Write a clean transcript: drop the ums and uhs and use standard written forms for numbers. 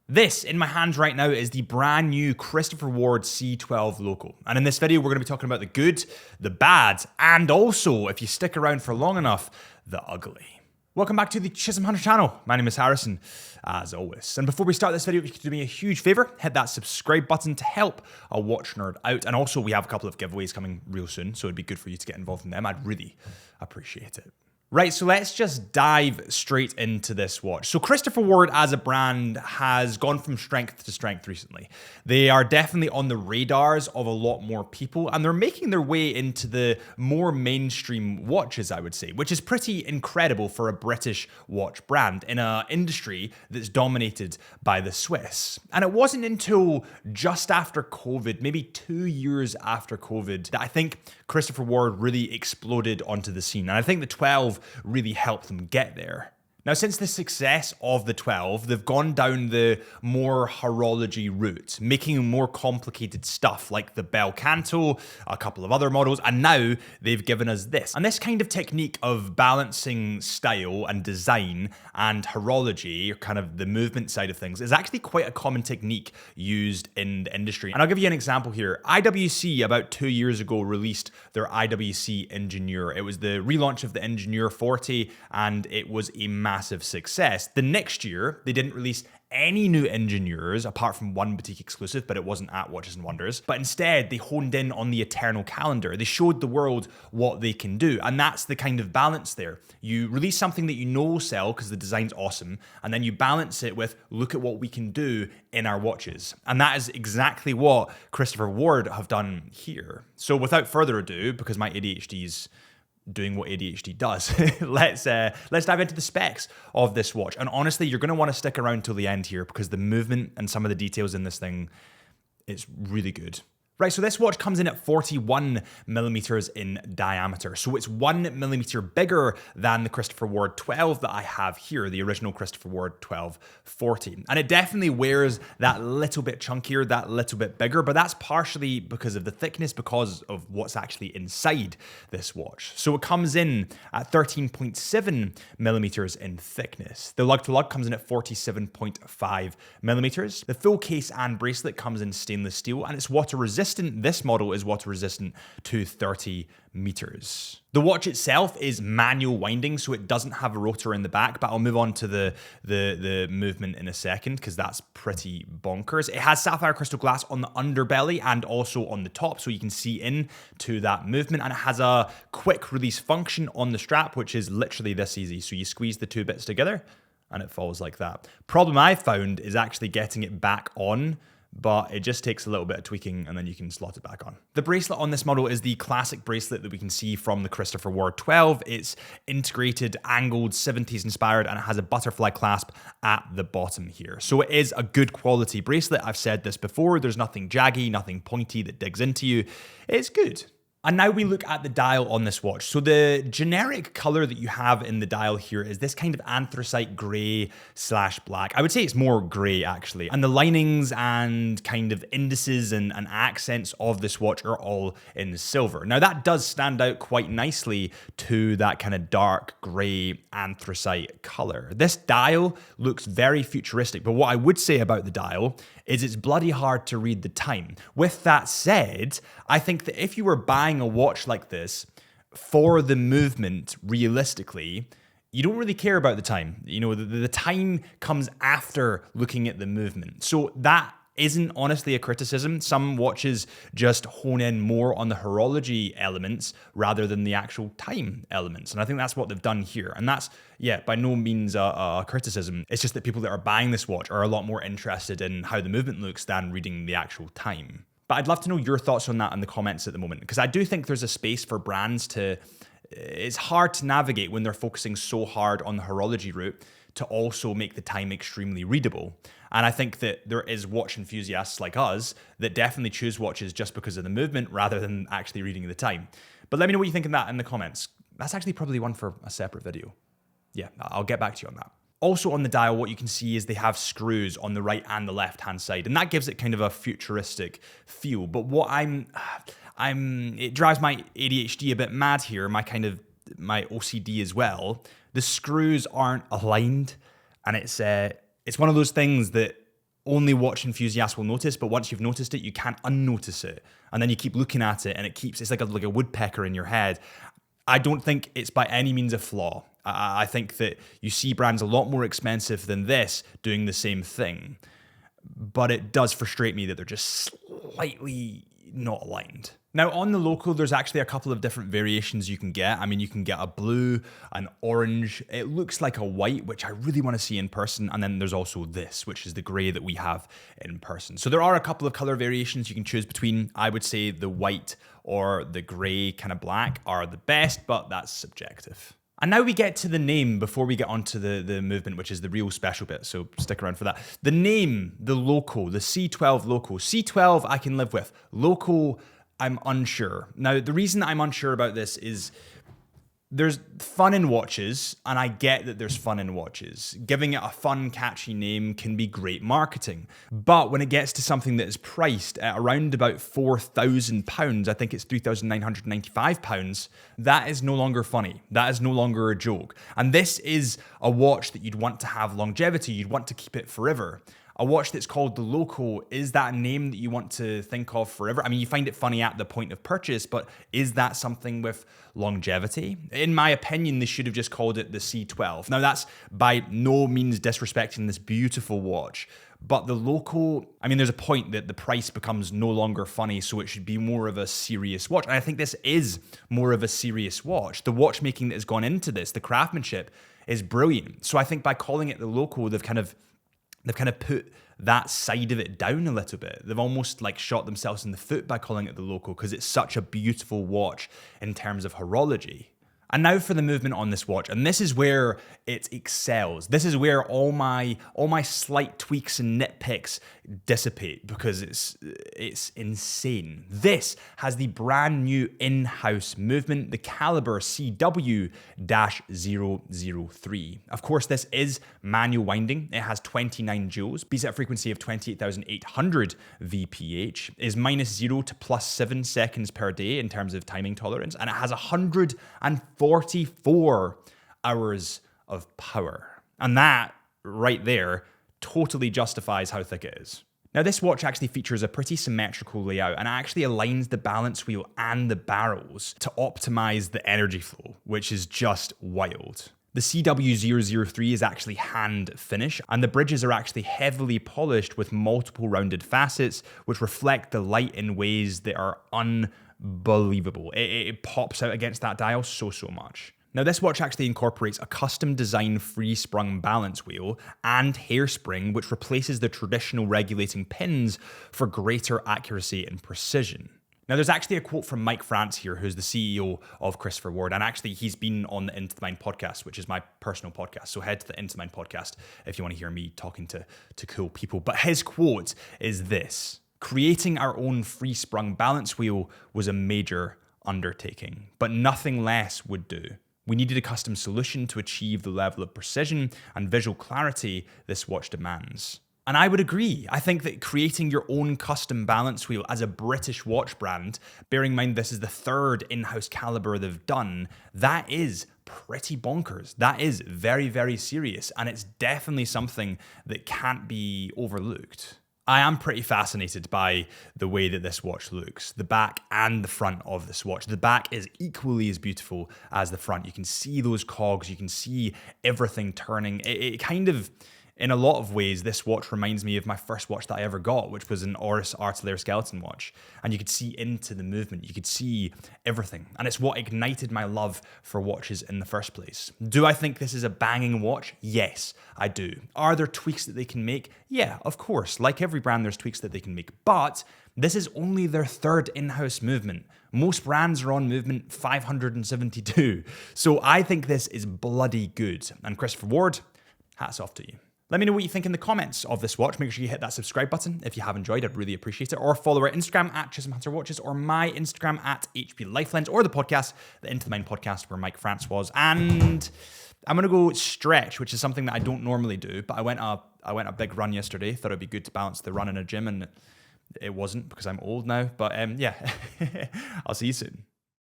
This in my hands right now is the brand new Christopher Ward C12 Loco. And in this video, we're going to be talking about the good, the bad, and also, if you stick around for long enough, the ugly. Welcome back to the Chisholm Hunter channel. My name is Harrison, as always. And before we start this video, if you could do me a huge favor, hit that subscribe button to help a watch nerd out. And also, we have a couple of giveaways coming real soon, so it'd be good for you to get involved in them. I'd really appreciate it. Right, so let's just dive straight into this watch. So Christopher Ward as a brand has gone from strength to strength recently. They are definitely on the radars of a lot more people, and they're making their way into the more mainstream watches, I would say, which is pretty incredible for a British watch brand in an industry that's dominated by the Swiss. And it wasn't until just after COVID, maybe 2 years after COVID, that I think Christopher Ward really exploded onto the scene. And I think the 12 really helped them get there. Now, since the success of the 12, they've gone down the more horology route, making more complicated stuff like the Bel Canto, a couple of other models, and now they've given us this. And this kind of technique of balancing style and design and horology, or kind of the movement side of things, is actually quite a common technique used in the industry. And I'll give you an example here. IWC about 2 years ago released their IWC Engineer. It was the relaunch of the Engineer 40, and it was a massive success. The next year, they didn't release any new Engineers apart from one boutique exclusive, but it wasn't at Watches and Wonders. But instead, they honed in on the Eternal Calendar. They showed the world what they can do. And that's the kind of balance there. You release something that you know will sell because the design's awesome, and then you balance it with, look at what we can do in our watches. And that is exactly what Christopher Ward have done here. So without further ado, because my ADHD's doing what ADHD does, let's dive into the specs of this watch. And honestly, you're going to want to stick around till the end here because the movement and some of the details in this thing, it's really good. Right, so this watch comes in at 41 millimeters in diameter. So it's 1 millimeter bigger than the Christopher Ward 12 that I have here, the original Christopher Ward 1240. And it definitely wears that little bit chunkier, that little bit bigger, but that's partially because of the thickness, because of what's actually inside this watch. So it comes in at 13.7 millimeters in thickness. The lug to lug comes in at 47.5 millimeters. The full case and bracelet comes in stainless steel, and it's water resistant. This model is water resistant to 30 meters. The watch itself is manual winding, so it doesn't have a rotor in the back, but I'll move on to the movement in a second because that's pretty bonkers. It has sapphire crystal glass on the underbelly and also on the top, so you can see into that movement, and it has a quick release function on the strap, which is literally this easy. So you squeeze the two bits together and it falls like that. Problem I found is actually getting it back on, but it just takes a little bit of tweaking and then you can slot it back on. The bracelet on this model is the classic bracelet that we can see from the Christopher Ward 12. It's integrated, angled, 70s inspired, and it has a butterfly clasp at the bottom here. So it is a good quality bracelet. I've said this before, there's nothing jaggy, nothing pointy that digs into you. It's good. And now we look at the dial on this watch. So the generic color that you have in the dial here is this kind of anthracite gray / black. I would say it's more gray actually. And the linings and kind of indices and accents of this watch are all in silver. Now that does stand out quite nicely to that kind of dark gray anthracite color. This dial looks very futuristic, but what I would say about the dial is it's bloody hard to read the time. With that said, I think that if you were buying a watch like this for the movement, realistically, you don't really care about the time. You know, the time comes after looking at the movement. So that isn't honestly a criticism. Some watches just hone in more on the horology elements rather than the actual time elements. And I think that's what they've done here. And that's, yeah, by no means a criticism. It's just that people that are buying this watch are a lot more interested in how the movement looks than reading the actual time. But I'd love to know your thoughts on that in the comments at the moment, because I do think there's a space for brands to, it's hard to navigate when they're focusing so hard on the horology route to also make the time extremely readable. And I think that there is watch enthusiasts like us that definitely choose watches just because of the movement rather than actually reading the time. But let me know what you think of that in the comments. That's actually probably one for a separate video. Yeah, I'll get back to you on that. Also on the dial, what you can see is they have screws on the right and the left-hand side, and that gives it kind of a futuristic feel. But what it drives my ADHD a bit mad here, my OCD as well. The screws aren't aligned, and it's one of those things that only watch enthusiasts will notice, but once you've noticed it, you can't unnotice it. And then you keep looking at it and it's like a woodpecker in your head. I don't think it's by any means a flaw. I think that you see brands a lot more expensive than this doing the same thing. But it does frustrate me that they're just slightly not aligned. Now on the Loco, there's actually a couple of different variations you can get. I mean, you can get a blue, an orange. It looks like a white, which I really want to see in person. And then there's also this, which is the gray that we have in person. So there are a couple of color variations you can choose between. I would say the white or the gray kind of black are the best, but that's subjective. And now we get to the name before we get onto the movement, which is the real special bit, so stick around for that. The name, the Loco, the C12 Loco. C12 I can live with. Loco, I'm unsure. Now, the reason I'm unsure about this is there's fun in watches, and I get that there's fun in watches. Giving it a fun, catchy name can be great marketing. But when it gets to something that is priced at around about £4,000, I think it's £3,995, that is no longer funny. That is no longer a joke. And this is a watch that you'd want to have longevity. You'd want to keep it forever. A watch that's called the Loco, is that a name that you want to think of forever? I mean, you find it funny at the point of purchase, but is that something with longevity? In my opinion, they should have just called it the C12. Now, that's by no means disrespecting this beautiful watch, but the Loco, I mean, there's a point that the price becomes no longer funny, so it should be more of a serious watch. And I think this is more of a serious watch. The watchmaking that has gone into this, the craftsmanship, is brilliant. So I think by calling it the Loco, they've kind of put that side of it down a little bit. They've almost like shot themselves in the foot by calling it the Loco because it's such a beautiful watch in terms of horology. And now for the movement on this watch, and this is where it excels. This is where all my slight tweaks and nitpicks dissipate because it's insane. This has the brand new in-house movement, the caliber CW-003. Of course, this is manual winding. It has 29 joules, beats at a frequency of 28,800 VPH, is -0 to +7 seconds per day in terms of timing tolerance, and it has 144 hours of power. And that right there totally justifies how thick it is. Now, this watch actually features a pretty symmetrical layout and actually aligns the balance wheel and the barrels to optimize the energy flow, which is just wild. The CW-003 is actually hand finished, and the bridges are actually heavily polished with multiple rounded facets, which reflect the light in ways that are unbelievable. It pops out against that dial so much. Now, this watch actually incorporates a custom design free-sprung balance wheel and hairspring, which replaces the traditional regulating pins for greater accuracy and precision. Now, there's actually a quote from Mike France here, who's the CEO of Christopher Ward, and actually he's been on the Into the Mind podcast, which is my personal podcast, so head to the Into the Mind podcast if you want to hear me talking to cool people. But his quote is this: "Creating our own free-sprung balance wheel was a major undertaking, but nothing less would do. We needed a custom solution to achieve the level of precision and visual clarity this watch demands." And I would agree. I think that creating your own custom balance wheel as a British watch brand, bearing in mind this is the third in-house caliber they've done, that is pretty bonkers. That is very, very serious. And it's definitely something that can't be overlooked. I am pretty fascinated by the way that this watch looks, the back and the front of this watch. The back is equally as beautiful as the front. You can see those cogs, you can see everything turning. It kind of, in a lot of ways, this watch reminds me of my first watch that I ever got, which was an Oris Artelaire skeleton watch. And you could see into the movement, you could see everything. And it's what ignited my love for watches in the first place. Do I think this is a banging watch? Yes, I do. Are there tweaks that they can make? Yeah, of course. Like every brand, there's tweaks that they can make. But this is only their third in-house movement. Most brands are on movement 572. So I think this is bloody good. And Christopher Ward, hats off to you. Let me know what you think in the comments of this watch. Make sure you hit that subscribe button if you have enjoyed. I'd really appreciate it. Or follow our Instagram at Chisholm Hunter Watches, or my Instagram at HP Lifelens, or the podcast, the Into the Mind podcast, where Mike France was. And I'm gonna go stretch, which is something that I don't normally do, but I went a big run yesterday. Thought it'd be good to balance the run in a gym, and it wasn't because I'm old now. But yeah, I'll see you soon.